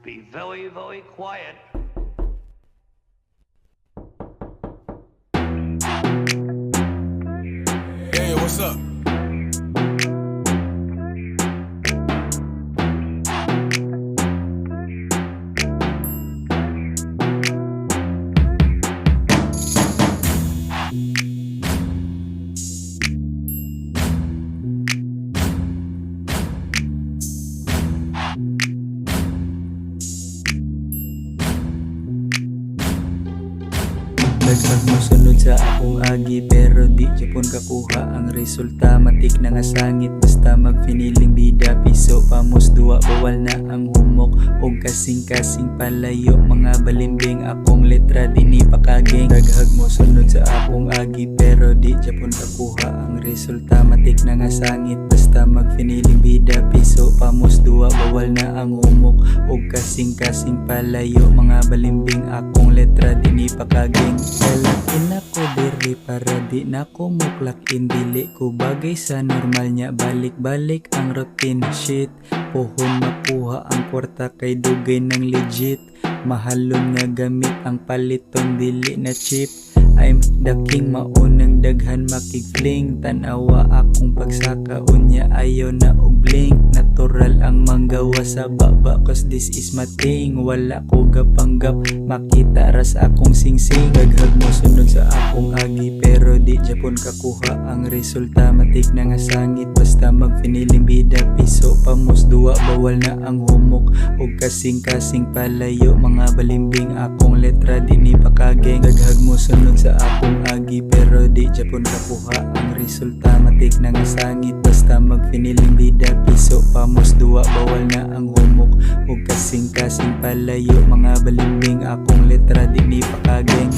be very, very quiet. Yeah, what's up? Daghag mo sunod sa akong agi pero di Japon kakuha ang resulta. Matik na nga sangit basta magfiniling bida. Piso pamos duwa bawal na ang humok og kasing-kasing palayo. Mga balimbing akong letra dini pakaging. Daghag mo sunod sa akong agi pero di Japon kakuha ang resulta. Matik na nga sangit basta magfiniling bida. Piso pamos duwa bawal na ang humok og kasing-kasing palayo. Mga balimbing akong letra dini pakaging. Lalakin ako diri para di na ko muklakin. Dili ko bagay sa normal nya. Balik-balik ang routine shit. Pohon makuha ang kwarta kay dugay ng legit. Mahalon nga gamit ang paliton dili na cheap. I'm the king, maunang daghan makigfling. Tanawa akong pagsaka unya ayaw na og blink. Natural ang manggawa sa baba cause this is my thing. Wala ko gapanggap makita ras akong singsing. Daghag mo sunod sa akong agi pero di Japon kakuha ang resulta. Matik na nga sangit basta magfiniling bida. Piso pamos duwa bawal na ang humok og kasing-kasing palayo. Mga balimbing akong letra dini pakageng. Daghag mo sunod sa akong agi pero di Japon kakuha ang resulta. Matik na nga sangit basta magfiniling bida. Piso pamos duwa bawal na ang humok og kasing-kasing palayo. Mga balimbing akong letra dini pakageng.